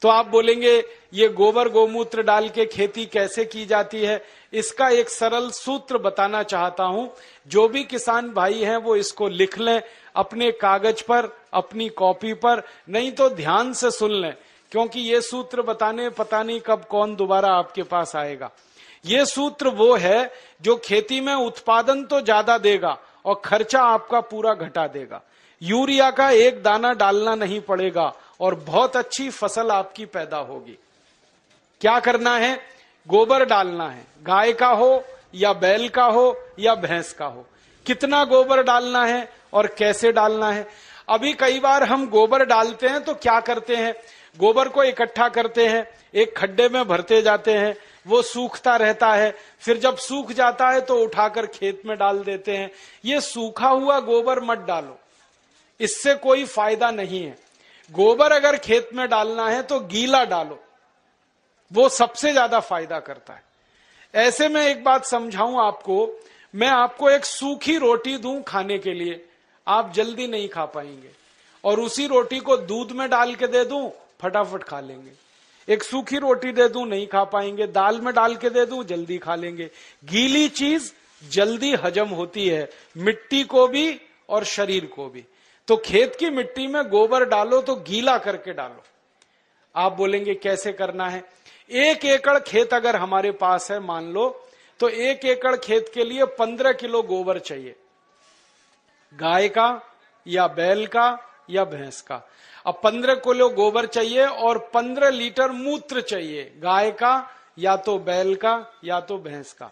तो आप बोलेंगे ये गोबर गोमूत्र डाल के खेती कैसे की जाती है? इसका एक सरल सूत्र बताना चाहता हूं। जो भी किसान भाई हैं वो इसको लिख लें अपने कागज पर, अपनी कॉपी पर, नहीं तो ध्यान से सुन लें, क्योंकि ये सूत्र बताने पता नहीं कब कौन दोबारा आपके पास आएगा। ये सूत्र वो है जो खेती में उत्पादन तो ज्यादा देगा और खर्चा आपका पूरा घटा देगा। यूरिया का एक दाना डालना नहीं पड़ेगा और बहुत अच्छी फसल आपकी पैदा होगी। क्या करना है? गोबर डालना है, गाय का हो या बैल का हो या भैंस का हो। कितना गोबर डालना है और कैसे डालना है? अभी कई बार हम गोबर डालते हैं तो क्या करते हैं, गोबर को इकट्ठा करते हैं, एक खड्डे में भरते जाते हैं, वो सूखता रहता है, फिर जब सूख जाता है तो उठाकर खेत में डाल देते हैं। ये सूखा हुआ गोबर मत डालो, इससे कोई फायदा नहीं है। गोबर अगर खेत में डालना है तो गीला डालो, वो सबसे ज्यादा फायदा करता है। ऐसे में एक बात समझाऊं आपको, मैं आपको एक सूखी रोटी दूं खाने के लिए, आप जल्दी नहीं खा पाएंगे, और उसी रोटी को दूध में डाल के दे दूं, फटाफट खा लेंगे। एक सूखी रोटी दे दूं, नहीं खा पाएंगे, दाल में डाल के दे दूं, जल्दी खा लेंगे। गीली चीज जल्दी हजम होती है, मिट्टी को भी और शरीर को भी। तो खेत की मिट्टी में गोबर डालो तो गीला करके डालो। आप बोलेंगे कैसे करना है? 1 एकड़ खेत अगर हमारे पास है मान लो, तो 1 एकड़ खेत के लिए 15 किलो गोबर चाहिए, गाय का या बैल का या भैंस का। अब 15 किलो गोबर चाहिए और 15 लीटर मूत्र चाहिए, गाय का या तो बैल का या तो भैंस का।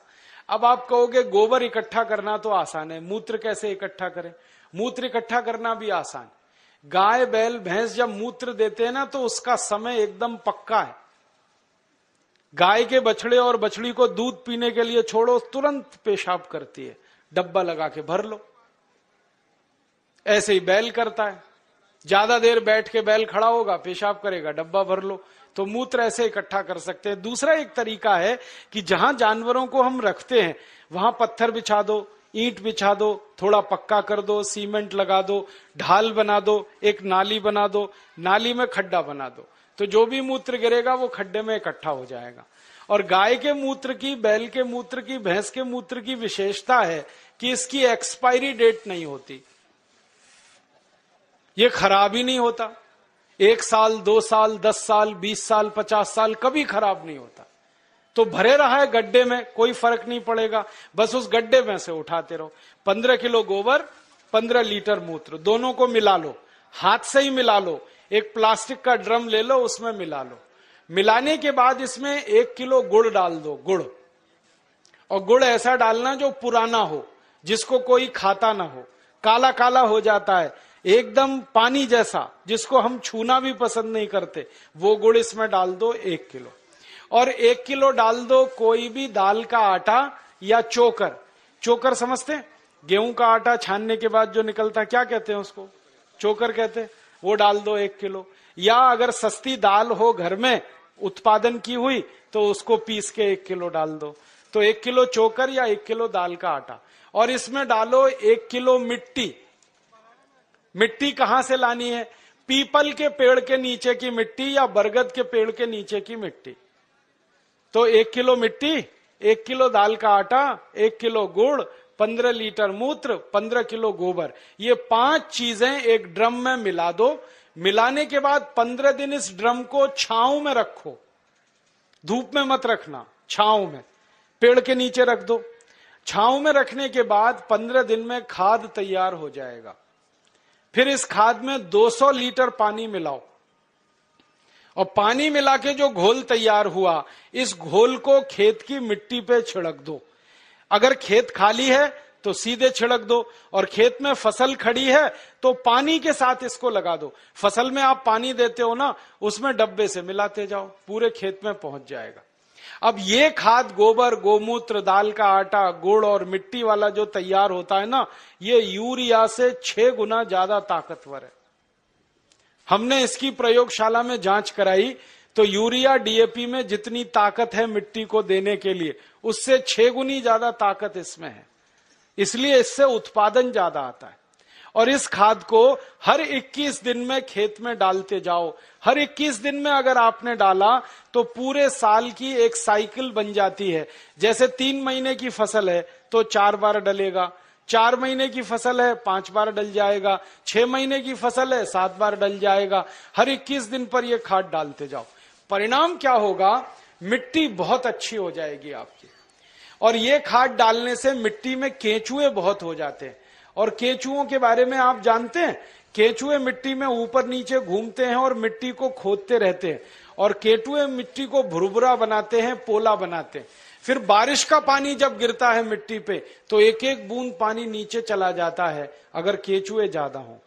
अब आप कहोगे गोबर इकट्ठा करना तो आसान है, मूत्र कैसे इकट्ठा करें? मूत्र इकट्ठा करना भी आसान। गाय बैल भैंस जब मूत्र देते हैं ना तो उसका समय एकदम पक्का है। गाय के बछड़े और बछड़ी को दूध पीने के लिए छोड़ो, तुरंत पेशाब करती है, डब्बा लगा के भर लो। ऐसे ही बैल करता है, ज्यादा देर बैठ के बैल खड़ा होगा, पेशाब करेगा, डब्बा भर लो। तो मूत्र ऐसे इकट्ठा कर सकते हैं। दूसरा एक तरीका है कि जहां जानवरों को हम रखते हैं वहां पत्थर बिछा दो, ईंट बिछा दो, थोड़ा पक्का कर दो, सीमेंट लगा दो, ढाल बना दो, एक नाली बना दो, नाली में खड्डा बना दो, तो जो भी मूत्र गिरेगा वो खड्डे में इकट्ठा हो जाएगा। और गाय के मूत्र की, बैल के मूत्र की, भैंस के मूत्र की विशेषता है कि इसकी एक्सपायरी डेट नहीं होती, ये खराब ही नहीं होता। 1 साल, 2 साल, 10 साल, 20 साल, 50 साल कभी खराब नहीं होता। तो भरे रहा है गड्ढे में, कोई फर्क नहीं पड़ेगा, बस उस गड्ढे में से उठाते रहो। 15 किलो गोबर, 15 लीटर मूत्र, दोनों को मिला लो, हाथ से ही मिला लो। एक प्लास्टिक का ड्रम ले लो, उसमें मिला लो। मिलाने के बाद इसमें 1 किलो गुड़ डाल दो, गुड़। और गुड़ ऐसा डालना जो पुराना हो, जिसको कोई खाता ना हो, काला काला हो जाता है, एकदम पानी जैसा, जिसको हम छूना भी पसंद नहीं करते, वो गुड़ इसमें डाल दो 1 किलो। और 1 किलो डाल दो कोई भी दाल का आटा या चोकर। चोकर समझते हैं? गेहूं का आटा छानने के बाद जो निकलता है, क्या कहते हैं उसको? चोकर कहते हैं। वो डाल दो 1 किलो। या अगर सस्ती दाल हो घर में उत्पादन की हुई तो उसको पीस के 1 किलो डाल दो। तो 1 किलो चोकर या 1 किलो दाल का आटा। और इसमें डालो 1 किलो मिट्टी। मिट्टी कहां से लानी है? पीपल के पेड़ के नीचे की मिट्टी या बरगद के पेड़ के नीचे की मिट्टी। तो 1 किलो मिट्टी, 1 किलो दाल का आटा, 1 किलो गुड़, 15 लीटर मूत्र, 15 किलो गोबर, ये 5 चीजें एक ड्रम में मिला दो। मिलाने के बाद 15 दिन इस ड्रम को छांव में रखो, धूप में मत रखना, छांव में, पेड़ के नीचे रख दो। छांव में रखने के बाद 15 दिन में खाद तैयार हो जाएगा। फिर इस खाद में 200 लीटर पानी मिलाओ और पानी मिला के जो घोल तैयार हुआ, इस घोल को खेत की मिट्टी पे छिड़क दो। अगर खेत खाली है तो सीधे छिड़क दो, और खेत में फसल खड़ी है तो पानी के साथ इसको लगा दो। फसल में आप पानी देते हो ना, उसमें डब्बे से मिलाते जाओ, पूरे खेत में पहुंच जाएगा। अब ये खाद गोबर, गोमूत्र, दाल का आटा, गुड़ और मिट्टी वाला जो तैयार होता है ना, ये यूरिया से 6 गुना ज्यादा ताकतवर है। हमने इसकी प्रयोगशाला में जांच कराई तो यूरिया डीएपी में जितनी ताकत है मिट्टी को देने के लिए, उससे 6 गुनी ज्यादा ताकत इसमें है। इसलिए इससे उत्पादन ज्यादा आता है। और इस खाद को हर 21 दिन में खेत में डालते जाओ। हर 21 दिन में अगर आपने डाला तो पूरे साल की एक साइकिल बन जाती है। जैसे 3 महीने की फसल है तो 4 बार डलेगा, 4 महीने की फसल है 5 बार डल जाएगा, 6 महीने की फसल है 7 बार डल जाएगा। हर 21 दिन पर यह खाद डालते जाओ। परिणाम क्या होगा? मिट्टी बहुत अच्छी हो जाएगी आपकी। और ये खाद डालने से मिट्टी में केंचुए बहुत हो जाते हैं। और केंचुओं के बारे में आप जानते हैं, केंचुए मिट्टी में ऊपर नीचे घूमते हैं और मिट्टी को खोदते रहते हैं। और केंचुए मिट्टी को भुरभुरा बनाते हैं, पोला बनाते हैं। फिर बारिश का पानी जब गिरता है मिट्टी पे तो एक एक बूंद पानी नीचे चला जाता है। अगर केंचुए ज्यादा हो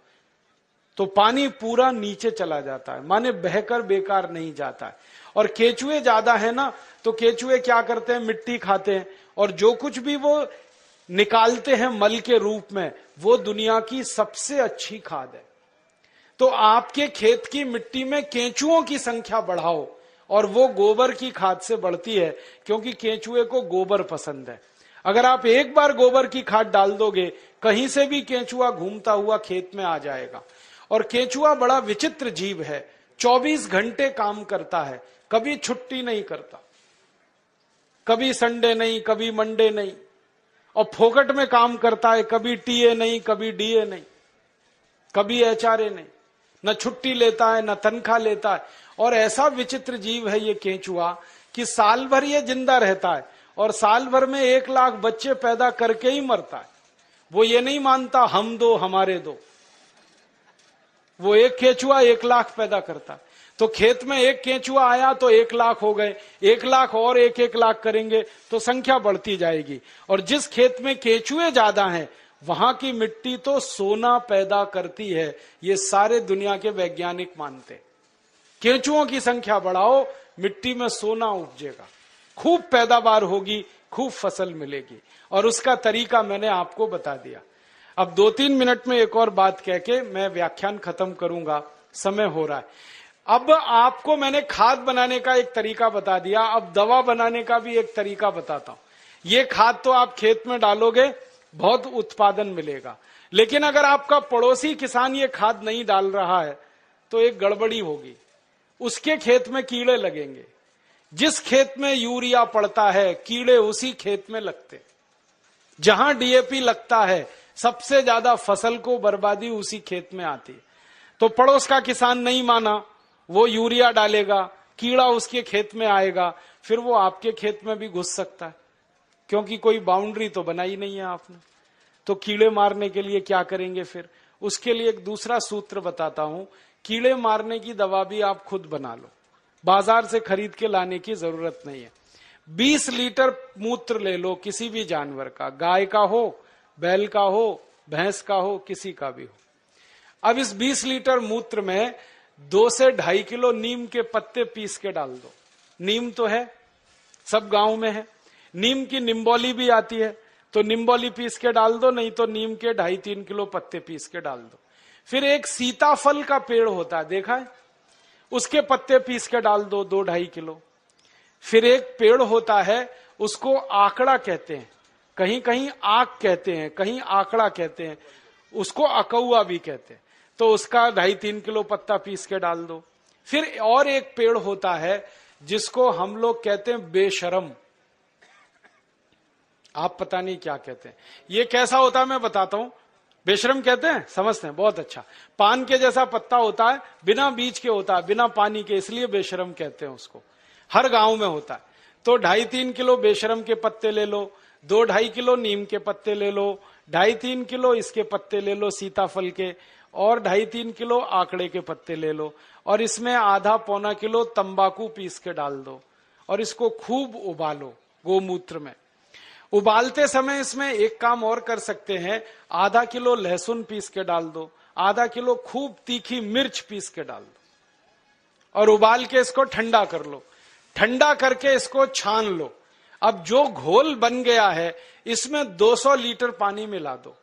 तो पानी पूरा नीचे चला जाता है, माने बहकर बेकार नहीं जाता है। और केंचुए ज्यादा है ना, तो केंचुए क्या करते हैं? मिट्टी खाते हैं, और जो कुछ भी वो निकालते हैं मल के रूप में, वो दुनिया की सबसे अच्छी खाद है। तो आपके खेत की मिट्टी में केंचुओं की संख्या बढ़ाओ, और वो गोबर की खाद से बढ़ती है, क्योंकि केंचुए को गोबर पसंद है। अगर आप एक बार गोबर की खाद डाल दोगे, कहीं से भी केंचुआ घूमता हुआ खेत में आ जाएगा। और केंचुआ बड़ा विचित्र जीव है, 24 घंटे काम करता है, कभी छुट्टी नहीं करता, कभी संडे नहीं, कभी मंडे नहीं, और फोकट में काम करता है। कभी टीए नहीं, कभी डीए नहीं, कभी एचआरए नहीं, न छुट्टी लेता है न तनख्वाह लेता है। और ऐसा विचित्र जीव है ये केंचुआ कि साल भर ये जिंदा रहता है और साल भर में 1 लाख बच्चे पैदा करके ही मरता है। वो ये नहीं मानता हम दो हमारे दो, वो एक केंचुआ 1 लाख पैदा करता है। तो खेत में एक केंचुआ आया तो 1 लाख हो गए, 1 लाख और 1-1 लाख करेंगे तो संख्या बढ़ती जाएगी। और जिस खेत में केंचुए ज्यादा हैं वहां की मिट्टी तो सोना पैदा करती है, ये सारे दुनिया के वैज्ञानिक मानते। केंचुओं की संख्या बढ़ाओ, मिट्टी में सोना उपजेगा, खूब पैदावार होगी, खूब फसल मिलेगी। और उसका तरीका मैंने आपको बता दिया। अब 2-3 मिनट में एक और बात कह के मैं व्याख्यान खत्म करूंगा, समय हो रहा है। अब आपको मैंने खाद बनाने का एक तरीका बता दिया, अब दवा बनाने का भी एक तरीका बताता हूं। ये खाद तो आप खेत में डालोगे, बहुत उत्पादन मिलेगा, लेकिन अगर आपका पड़ोसी किसान ये खाद नहीं डाल रहा है तो एक गड़बड़ी होगी। उसके खेत में कीड़े लगेंगे। जिस खेत में यूरिया पड़ता है कीड़े उसी खेत में लगते। जहां डीएपी लगता है सबसे ज्यादा फसल को बर्बादी उसी खेत में आती है। तो पड़ोस का किसान नहीं माना, वो यूरिया डालेगा, कीड़ा उसके खेत में आएगा, फिर वो आपके खेत में भी घुस सकता है, क्योंकि कोई बाउंड्री तो बनाई नहीं है आपने। तो कीड़े मारने के लिए क्या करेंगे फिर? उसके लिए एक दूसरा सूत्र बताता हूं। कीड़े मारने की दवा भी आप खुद बना लो, बाजार से खरीद के लाने की जरूरत नहीं है। 20 लीटर मूत्र ले लो किसी भी जानवर का, गाय का हो, बैल का हो, भैंस का हो, किसी का भी हो। अब इस 20 लीटर मूत्र में 2 से 2.5 किलो नीम के पत्ते पीस के डाल दो। नीम तो है, सब गांव में है। नीम की निम्बोली भी आती है, तो निम्बोली पीस के डाल दो, नहीं तो नीम के 2.5-3 किलो पत्ते पीस के डाल दो। फिर एक सीताफल का पेड़ होता है, देखा है, उसके पत्ते पीस के डाल दो 2-2.5 किलो। फिर एक पेड़ होता है, उसको आकड़ा कहते हैं, कहीं कहीं आक कहते हैं, कहीं आकड़ा कहते हैं, उसको अकौआ भी कहते हैं, तो उसका 2.5-3 किलो पत्ता पीस के डाल दो। फिर और एक पेड़ होता है जिसको हम लोग कहते हैं बेशरम, आप पता नहीं क्या कहते हैं। ये कैसा होता है मैं बताता हूं। बेशरम कहते हैं, समझते हैं, बहुत अच्छा। पान के जैसा पत्ता होता है, बिना बीज के होता है, बिना पानी के, इसलिए बेशरम कहते हैं उसको। हर गांव में होता है। तो 2.5-3 किलो बेशरम के पत्ते ले लो, 2-2.5 किलो नीम के पत्ते ले लो, 2.5-3 किलो इसके पत्ते ले लो सीताफल के, और 2.5-3 किलो आंकड़े के पत्ते ले लो, और इसमें आधा-पौना किलो तंबाकू पीस के डाल दो, और इसको खूब उबालो गोमूत्र में। उबालते समय इसमें एक काम और कर सकते हैं, आधा किलो लहसुन पीस के डाल दो, आधा किलो खूब तीखी मिर्च पीस के डाल दो, और उबाल के इसको ठंडा कर लो। ठंडा करके इसको छान लो। अब जो घोल बन गया है इसमें 200 लीटर पानी मिला दो,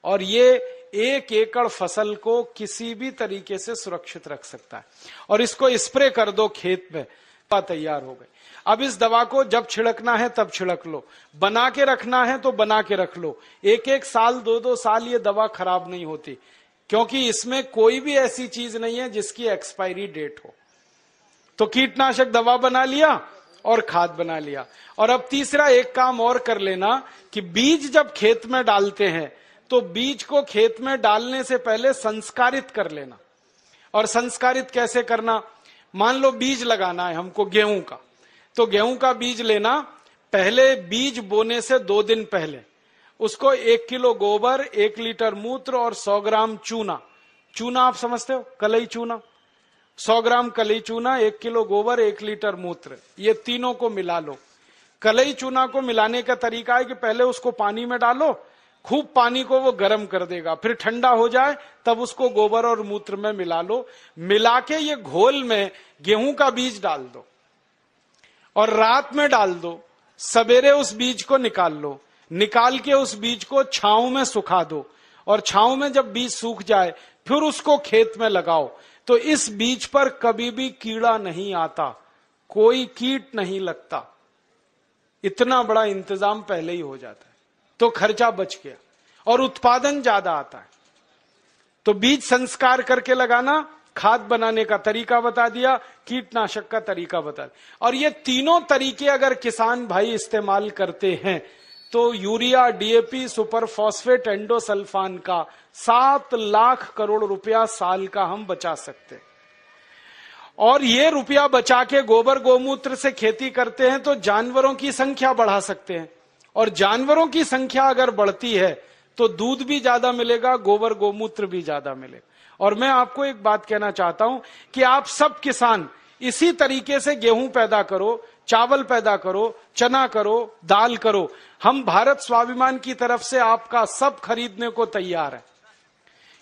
और ये 1 एकड़ फसल को किसी भी तरीके से सुरक्षित रख सकता है। और इसको स्प्रे कर दो खेत में। दवा तैयार हो गई। अब इस दवा को जब छिड़कना है तब छिड़क लो, बना के रखना है तो बना के रख लो। एक एक साल, दो दो साल ये दवा खराब नहीं होती, क्योंकि इसमें कोई भी ऐसी चीज नहीं है जिसकी एक्सपायरी डेट हो। तो कीटनाशक दवा बना लिया और खाद बना लिया। और अब तीसरा एक काम और कर लेना कि बीज जब खेत में डालते हैं तो बीज को खेत में डालने से पहले संस्कारित कर लेना। और संस्कारित कैसे करना? मान लो बीज लगाना है हमको गेहूं का, तो गेहूं का बीज लेना, पहले बीज बोने से 2 दिन पहले उसको 1 किलो गोबर, 1 लीटर मूत्र और 100 ग्राम चूना, चूना आप समझते हो, कलई चूना, 100 ग्राम कलई चूना, 1 किलो गोबर, 1 लीटर मूत्र, ये तीनों को मिला लो। कलई चूना को मिलाने का तरीका है कि पहले उसको पानी में डालो, खूब पानी को वो गर्म कर देगा, फिर ठंडा हो जाए तब उसको गोबर और मूत्र में मिला लो। मिला के ये घोल में गेहूं का बीज डाल दो और रात में डाल दो, सवेरे उस बीज को निकाल लो, निकाल के उस बीज को छांव में सुखा दो, और छांव में जब बीज सूख जाए फिर उसको खेत में लगाओ। तो इस बीज पर कभी भी कीड़ा नहीं आता, कोई कीट नहीं लगता, इतना बड़ा इंतजाम पहले ही हो जाता है, तो खर्चा बच गया और उत्पादन ज्यादा आता है। तो बीज संस्कार करके लगाना, खाद बनाने का तरीका बता दिया, कीटनाशक का तरीका बता दिया। और ये तीनों तरीके अगर किसान भाई इस्तेमाल करते हैं तो urea, DAP, super phosphate, endosulfan का 7 लाख करोड़ रुपया साल का हम बचा सकते हैं। और ये रुपया बचा के गोबर गोमूत्र से खेती करते हैं तो जानवरों की संख्या बढ़ा सकते हैं, और जानवरों की संख्या अगर बढ़ती है तो दूध भी ज्यादा मिलेगा, गोबर गोमूत्र भी ज्यादा मिलेगा। और मैं आपको एक बात कहना चाहता हूं कि आप सब किसान इसी तरीके से गेहूं पैदा करो, चावल पैदा करो, चना करो, दाल करो। हम भारत स्वाभिमान की तरफ से आपका सब खरीदने को तैयार है,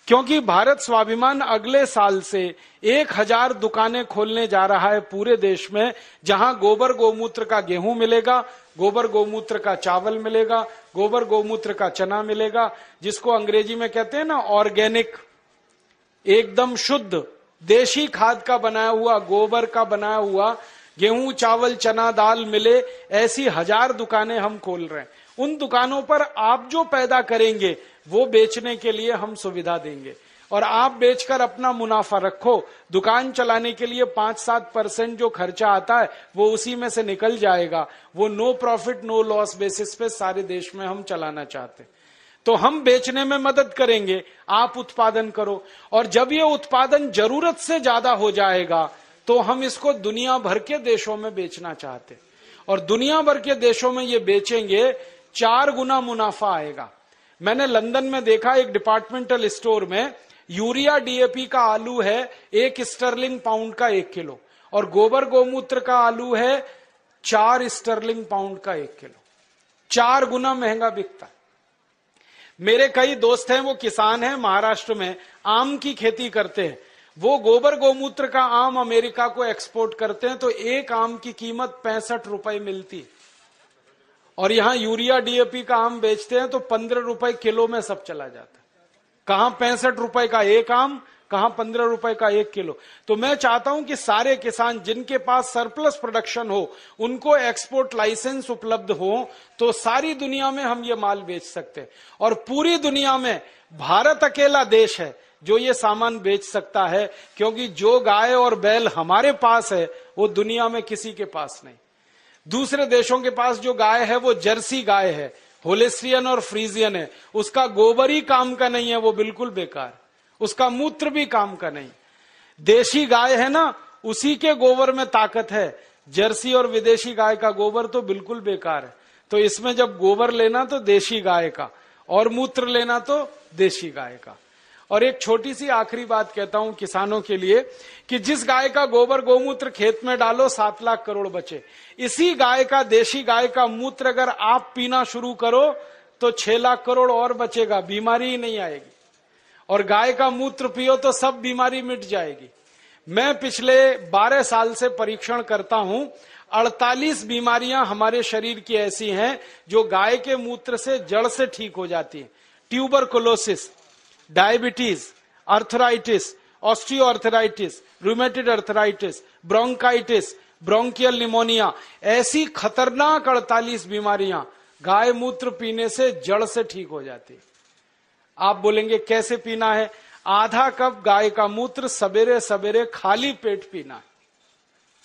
क्योंकि भारत स्वाभिमान अगले साल से 1000 दुकानें खोलने जा रहा है पूरे देश में, जहां गोबर गोमूत्र का गेहूं मिलेगा, गोबर गोमूत्र का चावल मिलेगा, गोबर गोमूत्र का चना मिलेगा, जिसको अंग्रेजी में कहते हैं ना ऑर्गेनिक, एकदम शुद्ध देशी खाद का बनाया हुआ, गोबर का बनाया हुआ गेहूं, चावल, चना, दाल मिले। ऐसी 1000 दुकानें हम खोल रहे हैं। उन दुकानों पर आप जो पैदा करेंगे वो बेचने के लिए हम सुविधा देंगे, और आप बेचकर अपना मुनाफा रखो। दुकान चलाने के लिए 5-7% जो खर्चा आता है वो उसी में से निकल जाएगा। वो no profit no loss basis पे सारे देश में हम चलाना चाहते हैं। तो हम बेचने में मदद करेंगे, आप उत्पादन करो। और जब ये उत्पादन जरूरत से ज्यादा हो जाएगा तो हम इसको दुनिया भर के देशों में बेचना चाहते हैं, और दुनिया भर के देशों में ये बेचेंगे, 4 गुना मुनाफा आएगा। मैंने लंदन में देखा, एक डिपार्टमेंटल स्टोर में यूरिया डीएपी का आलू है 1 स्टर्लिंग पाउंड का 1 किलो, और गोबर गोमूत्र का आलू है 4 स्टर्लिंग पाउंड का 1 किलो। 4 गुना महंगा बिकता है। मेरे कई दोस्त हैं, वो किसान हैं, महाराष्ट्र में आम की खेती करते हैं। वो गोबर गोमूत्र का आम अमेरिका को एक्सपोर्ट करते हैं, तो एक आम की कीमत 65 रुपए मिलती है, और यहां यूरिया डीएपी का आम बेचते हैं तो 15 रुपए किलो में सब चला जाता है। कहां 65 रुपए का एक आम, कहां 15 रुपए का 1 किलो। तो मैं चाहता हूं कि सारे किसान जिनके पास सरप्लस प्रोडक्शन हो, उनको एक्सपोर्ट लाइसेंस उपलब्ध हो, तो सारी दुनिया में हम ये माल बेच सकते हैं। और पूरी दुनिया में भारत अकेला देश है जो ये सामान बेच सकता है, क्योंकि जो गाय और बैल हमारे पास है वो दुनिया में किसी के पास नहीं। दूसरे देशों के पास जो गाय है वो जर्सी गाय है, होलेस्ट्रियन और फ्रीजियन है, उसका गोबर ही काम का नहीं है, वो बिल्कुल बेकार, उसका मूत्र भी काम का नहीं। देशी गाय है ना, उसी के गोबर में ताकत है। जर्सी और विदेशी गाय का गोबर तो बिल्कुल बेकार है। तो इसमें जब गोबर लेना तो देशी गाय का, और मूत्र लेना तो देशी गाय का। और एक छोटी सी आखिरी बात कहता हूं किसानों के लिए, कि जिस गाय का गोबर गोमूत्र खेत में डालो 7 लाख करोड़ बचे, इसी गाय का, देशी गाय का मूत्र अगर आप पीना शुरू करो तो 6 लाख करोड़ और बचेगा, बीमारी ही नहीं आएगी। और गाय का मूत्र पियो तो सब बीमारी मिट जाएगी। मैं पिछले 12 साल से परीक्षण करता हूं, 48 बीमारियां हमारे शरीर की ऐसी हैं जो गाय के मूत्र से जड़ से ठीक हो जाती हैं। Tuberculosis, diabetes, arthritis, osteoarthritis, rheumatoid arthritis, bronchitis, bronchial pneumonia, ऐसी खतरनाक 48 बीमारियां गाय मूत्र पीने से जड़ से ठीक हो जाती। आप बोलेंगे कैसे पीना है? आधा कप गाय का मूत्र सवेरे सवेरे खाली पेट पीना है,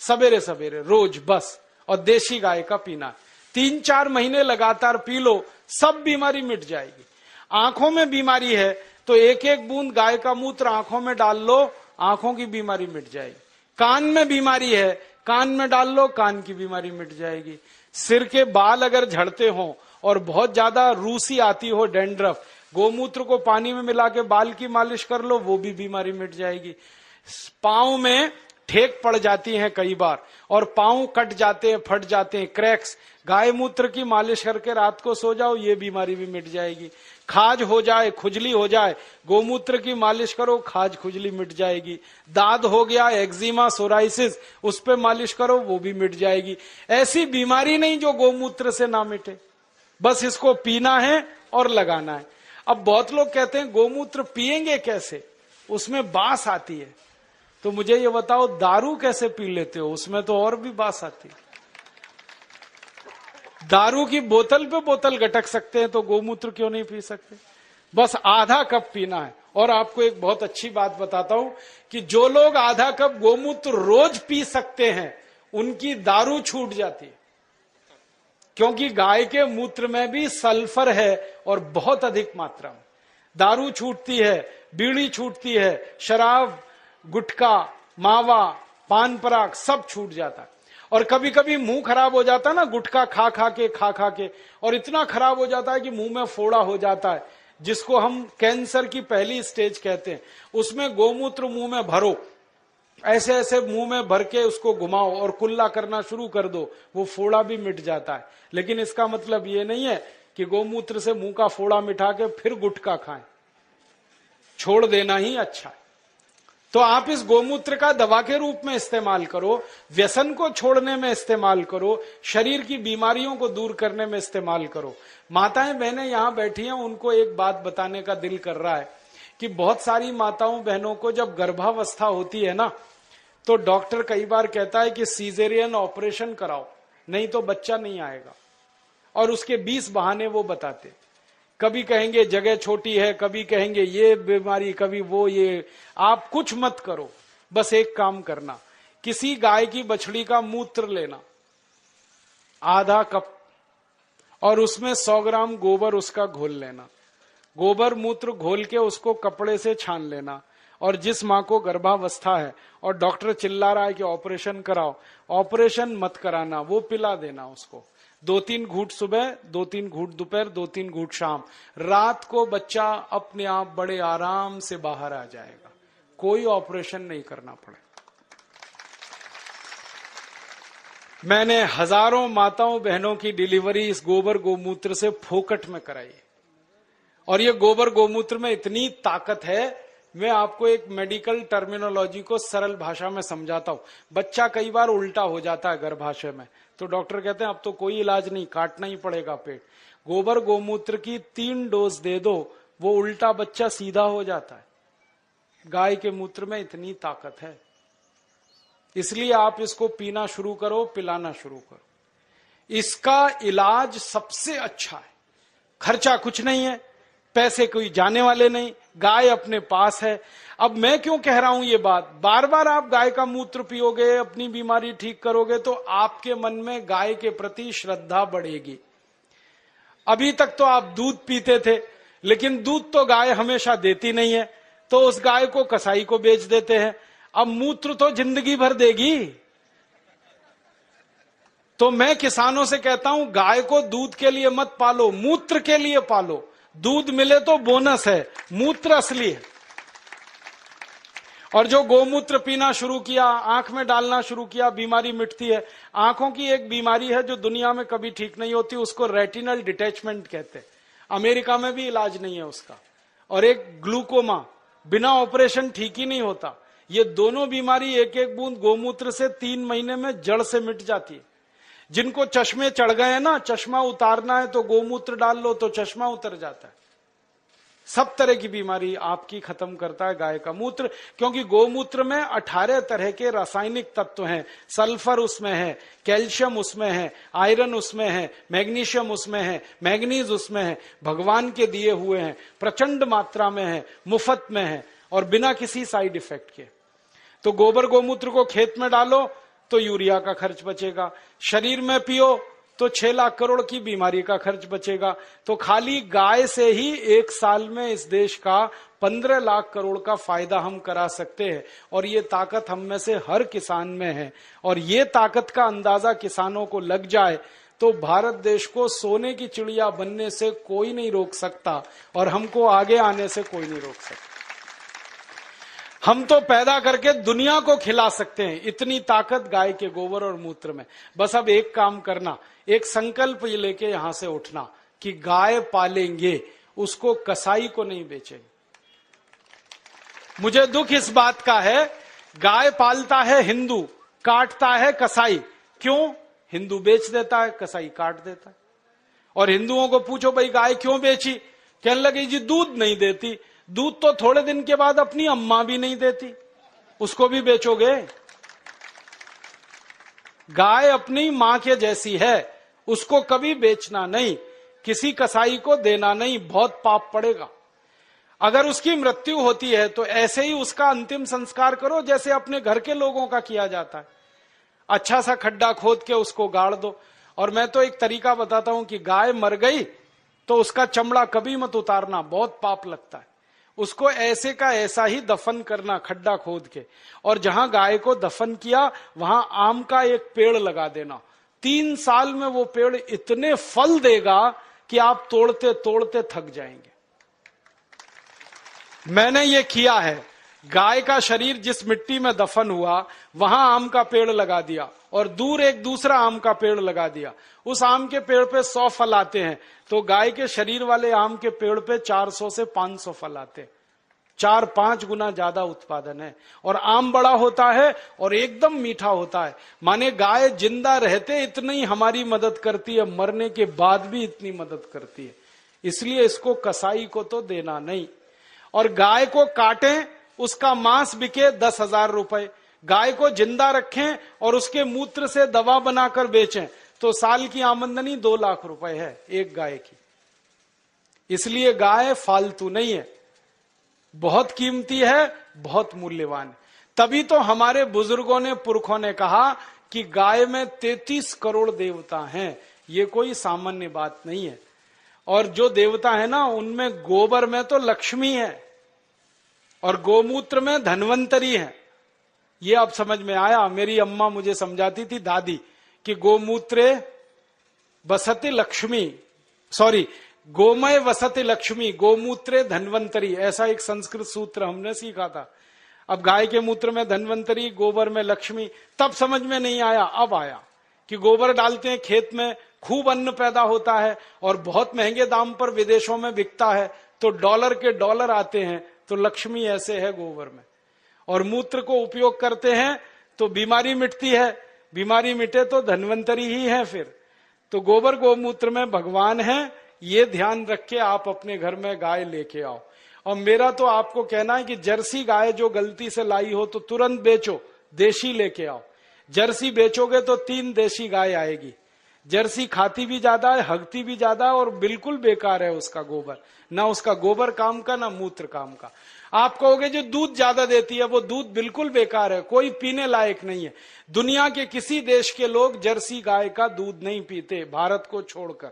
सवेरे सवेरे रोज बस, और देशी गाय का पीना है। 3-4 महीने लगातार पी लो, सब बीमारी मिट जाएगी। आंखों में बीमारी है तो एक एक बूंद गाय का मूत्र आंखों में डाल लो, आंखों की बीमारी मिट जाएगी। कान में बीमारी है, कान में डाल लो, कान की बीमारी मिट जाएगी। सिर के बाल अगर झड़ते हो और बहुत ज्यादा रूसी आती हो, डैंड्रफ, गोमूत्र को पानी में मिला के बाल की मालिश कर लो, वो भी बीमारी मिट जाएगी। पांव में ठेक पड़ जाती हैं कई बार, और पांव कट जाते हैं, फट जाते हैं, क्रैक्स, गाय मूत्र की मालिश करके रात को सो जाओ, ये बीमारी भी मिट जाएगी। खाज हो जाए, खुजली हो जाए, गोमूत्र की मालिश करो, खाज खुजली मिट जाएगी। दाद हो गया, एक्जिमा, सोराइसिस, उस पे मालिश करो, वो भी मिट जाएगी। ऐसी बीमारी नहीं जो गोमूत्र से ना मिटे। बस इसको पीना है और लगाना है। अब बहुत लोग कहते हैं गोमूत्र पिएंगे कैसे, उसमें बास आती है। तो मुझे ये बताओ, दारू कैसे पी लेते हो? उसमें तो और भी बास आती है। दारू की बोतल पे बोतल गटक सकते हैं, तो गोमूत्र क्यों नहीं पी सकते? बस आधा कप पीना है। और आपको एक बहुत अच्छी बात बताता हूं कि जो लोग आधा कप गोमूत्र रोज पी सकते हैं, उनकी दारू छूट जाती है। क्योंकि गाय के मूत्र में भी सल्फर है, और बहुत अधिक मात्रा में। दारू छूटती है, बीड़ी छूटती है, शराब, गुटखा, मावा, पान पराग, सब छूट जाता है। और कभी कभी मुंह खराब हो जाता है ना, गुटखा खा खा के, और इतना खराब हो जाता है कि मुंह में फोड़ा हो जाता है, जिसको हम कैंसर की पहली स्टेज कहते हैं। उसमें गोमूत्र मुंह में भरो, ऐसे ऐसे मुंह में भर के उसको घुमाओ और कुल्ला करना शुरू कर दो, वो फोड़ा भी मिट जाता है। लेकिन इसका मतलब ये नहीं है कि गोमूत्र से मुंह का फोड़ा मिटा के फिर गुटखा खाएं, छोड़ देना ही अच्छा है। तो आप इस गोमूत्र का दवा के रूप में इस्तेमाल करो, व्यसन को छोड़ने में इस्तेमाल करो, शरीर की बीमारियों को दूर करने में इस्तेमाल करो। माताएं बहनें यहां बैठी हैं, उनको एक बात बताने का दिल कर रहा है कि बहुत सारी माताओं बहनों को जब गर्भावस्था होती है ना, तो डॉक्टर कई बार कहता है कि सीजेरियन ऑपरेशन कराओ, नहीं तो बच्चा नहीं आएगा। और उसके 20 बहाने वो बताते। कभी कहेंगे जगह छोटी है, कभी कहेंगे ये बीमारी, कभी वो ये। आप कुछ मत करो, बस एक काम करना, किसी गाय की बछड़ी का मूत्र लेना आधा कप, और उसमें 100 ग्राम गोबर उसका घोल लेना। गोबर मूत्र घोल के उसको कपड़े से छान लेना। और जिस मां को गर्भावस्था है और डॉक्टर चिल्ला रहा है कि ऑपरेशन कराओ, ऑपरेशन मत कराना, वो पिला देना उसको। 2-3 घूंट सुबह, 2-3 घूंट दोपहर, 2-3 घूंट शाम। रात को बच्चा अपने आप बड़े आराम से बाहर आ जाएगा, कोई ऑपरेशन नहीं करना पड़े। मैंने हजारों माताओं बहनों की डिलीवरी इस गोबर गोमूत्र से फोकट में कराई। और ये गोबर गोमूत्र में इतनी ताकत है, मैं आपको एक मेडिकल टर्मिनोलॉजी को सरल भाषा में समझाता हूं। बच्चा कई बार उल्टा हो जाता है गर्भाशय में, तो डॉक्टर कहते हैं अब तो कोई इलाज नहीं, काटना ही पड़ेगा पेट। गोबर गोमूत्र की 3 डोज दे दो, वो उल्टा बच्चा सीधा हो जाता है। गाय के मूत्र में इतनी ताकत है, इसलिए आप इसको पीना शुरू करो, पिलाना शुरू करो। इसका इलाज सबसे अच्छा है, खर्चा कुछ नहीं है, पैसे कोई जाने वाले नहीं, गाय अपने पास है। अब मैं क्यों कह रहा हूं ये बात, बार बार आप गाय का मूत्र पियोगे, अपनी बीमारी ठीक करोगे, तो आपके मन में गाय के प्रति श्रद्धा बढ़ेगी। अभी तक तो आप दूध पीते थे, लेकिन दूध तो गाय हमेशा देती नहीं है, तो उस गाय को कसाई को बेच देते हैं। अब मूत्र तो जिंदगी भर देगी। तो मैं किसानों से कहता हूं, गाय को दूध के लिए मत पालो, मूत्र के लिए पालो। दूध मिले तो बोनस है, मूत्र असली है। और जो गोमूत्र पीना शुरू किया, आंख में डालना शुरू किया, बीमारी मिटती है। आंखों की एक बीमारी है जो दुनिया में कभी ठीक नहीं होती, उसको रेटिनल डिटैचमेंट कहते हैं। अमेरिका में भी इलाज नहीं है उसका। और एक ग्लूकोमा, बिना ऑपरेशन ठीक ही नहीं होता। ये दोनों बीमारी एक एक बूंद गोमूत्र से 3 महीने में जड़ से मिट जाती है। जिनको चश्मे चढ़ गए हैं ना, चश्मा उतारना है तो गोमूत्र डाल लो तो चश्मा उतर जाता है। सब तरह की बीमारी आपकी खत्म करता है गाय का मूत्र, क्योंकि गोमूत्र में 18 तरह के रासायनिक तत्व हैं। सल्फर उसमें है, कैल्शियम उसमें है, आयरन उसमें है, मैग्नीशियम उसमें है, मैग्नीज उसमें है, भगवान के दिए हुए हैं, प्रचंड मात्रा में है, मुफ्त में है और बिना किसी साइड इफेक्ट के। तो गोबर गोमूत्र को खेत में डालो तो यूरिया का खर्च बचेगा, शरीर में पियो तो 6 लाख करोड़ की बीमारी का खर्च बचेगा। तो खाली गाय से ही 1 साल में इस देश का 15 लाख करोड़ का फायदा हम करा सकते हैं। और ये ताकत हम में से हर किसान में है, और ये ताकत का अंदाजा किसानों को लग जाए तो भारत देश को सोने की चिड़िया बनने से कोई नहीं रोक सकता, और हमको आगे आने से कोई नहीं रोक सकता। हम तो पैदा करके दुनिया को खिला सकते हैं, इतनी ताकत गाय के गोबर और मूत्र में। बस अब एक काम करना, एक संकल्प ये लेके यहां से उठना कि गाय पालेंगे, उसको कसाई को नहीं बेचेंगे। मुझे दुख इस बात का है, गाय पालता है हिंदू, काटता है कसाई। क्यों? हिंदू बेच देता है, कसाई काट देता है। और हिंदुओं को पूछो भाई गाय क्यों बेची, कहने लगे जी दूध नहीं देती। दूध तो थोड़े दिन के बाद अपनी अम्मा भी नहीं देती, उसको भी बेचोगे? गाय अपनी मां के जैसी है, उसको कभी बेचना नहीं, किसी कसाई को देना नहीं, बहुत पाप पड़ेगा। अगर उसकी मृत्यु होती है तो ऐसे ही उसका अंतिम संस्कार करो जैसे अपने घर के लोगों का किया जाता है। अच्छा सा खड्डा खोद के उसको गाड़ दो। और मैं तो एक तरीका बताता हूं कि गाय मर गई तो उसका चमड़ा कभी मत उतारना, बहुत पाप लगता है। उसको ऐसे का ऐसा ही दफन करना, खड्डा खोद के, और जहां गाय को दफन किया वहां आम का एक पेड़ लगा देना। 3 साल में वो पेड़ इतने फल देगा कि आप तोड़ते तोड़ते थक जाएंगे। मैंने ये किया है, गाय का शरीर जिस मिट्टी में दफन हुआ वहां आम का पेड़ लगा दिया और दूर एक दूसरा आम का पेड़ लगा दिया। उस आम के पेड़ पे 100 फल आते हैं, तो गाय के शरीर वाले आम के पेड़ पे 400 से 500 फल आते हैं। 4-5 गुना ज्यादा उत्पादन है, और आम बड़ा होता है और एकदम मीठा होता है। माने गाय जिंदा रहते इतनी हमारी मदद करती है, मरने के बाद भी इतनी मदद करती है। इसलिए इसको कसाई को तो देना नहीं। और गाय को काटें, उसका मांस बिके 10,000 रुपए, गाय को जिंदा रखें और उसके मूत्र से दवा बनाकर बेचें तो साल की आमदनी 2 लाख रुपए है एक गाय की। इसलिए गाय फालतू नहीं है, बहुत कीमती है, बहुत मूल्यवान है। तभी तो हमारे बुजुर्गों ने, पुरखों ने कहा कि गाय में 33 करोड़ देवता हैं। ये कोई सामान्य बात नहीं है। और जो देवता है ना, उनमें गोबर में तो लक्ष्मी है और गोमूत्र में धन्वंतरी है। ये अब समझ में आया। मेरी अम्मा मुझे समझाती थी, दादी, कि गोमूत्रे बसति लक्ष्मी, सॉरी, गोमय वसति लक्ष्मी, गोमूत्रे धन्वंतरी, ऐसा एक संस्कृत सूत्र हमने सीखा था। अब गाय के मूत्र में धन्वंतरी, गोबर में लक्ष्मी, तब समझ में नहीं आया, अब आया कि गोबर डालते हैं खेत में, खूब अन्न पैदा होता है और बहुत महंगे दाम पर विदेशों में बिकता है, तो डॉलर के डॉलर आते हैं। तो लक्ष्मी ऐसे है गोबर में। और मूत्र को उपयोग करते हैं तो बीमारी मिटती है, बीमारी मिटे तो धन्वंतरी ही है फिर। तो गोबर गोमूत्र में भगवान है, ये ध्यान रख के आप अपने घर में गाय लेके आओ। और मेरा तो आपको कहना है कि जर्सी गाय जो गलती से लाई हो तो तुरंत बेचो, देशी लेके आओ। जर्सी बेचोगे तो 3 देशी गाय आएगी। जर्सी खाती भी ज्यादा है, हगती भी ज्यादा है और बिल्कुल बेकार है उसका गोबर, ना उसका गोबर काम का ना मूत्र काम का। आप कहोगे जो दूध ज्यादा देती है, वो दूध बिल्कुल बेकार है, कोई पीने लायक नहीं है। दुनिया के किसी देश के लोग जर्सी गाय का दूध नहीं पीते, भारत को छोड़कर।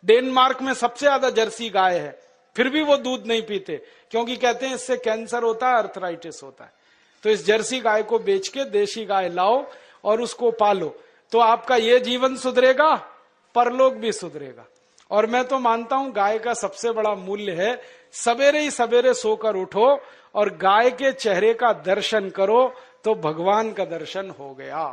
डेनमार्क में सबसे ज्यादा जर्सी गाय है, फिर भी वो दूध नहीं पीते, क्योंकि कहते हैं इससे कैंसर होता है, अर्थराइटिस होता है। तो इस जर्सी गाय को बेच के देशी गाय लाओ और उसको पालो, तो आपका ये जीवन सुधरेगा, परलोक भी सुधरेगा। और मैं तो मानता हूं गाय का सबसे बड़ा मूल्य है, सवेरे ही सवेरे सोकर उठो और गाय के चेहरे का दर्शन करो तो भगवान का दर्शन हो गया।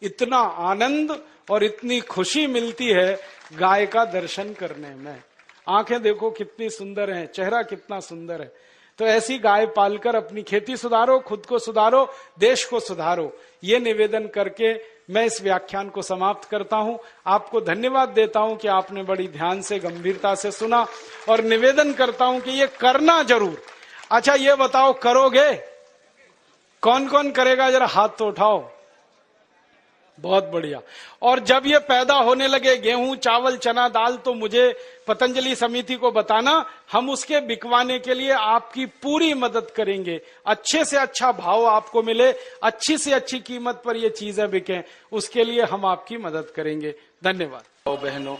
इतना आनंद और इतनी खुशी मिलती है गाय का दर्शन करने में। आंखें देखो कितनी सुंदर हैं, चेहरा कितना सुंदर है। तो ऐसी गाय पालकर अपनी खेती सुधारो, खुद को सुधारो, देश को सुधारो। ये निवेदन करके मैं इस व्याख्यान को समाप्त करता हूं। आपको धन्यवाद देता हूं कि आपने बड़ी ध्यान से, गंभीरता से सुना, और निवेदन करता हूं कि ये करना जरूर। अच्छा, ये बताओ करोगे? कौन कौन करेगा? जरा हाथ तो उठाओ। बहुत बढ़िया। और जब ये पैदा होने लगे गेहूं, चावल, चना, दाल, तो मुझे पतंजलि समिति को बताना, हम उसके बिकवाने के लिए आपकी पूरी मदद करेंगे। अच्छे से अच्छा भाव आपको मिले, अच्छी से अच्छी कीमत पर ये चीजें बिकें, उसके लिए हम आपकी मदद करेंगे। धन्यवाद बहनों।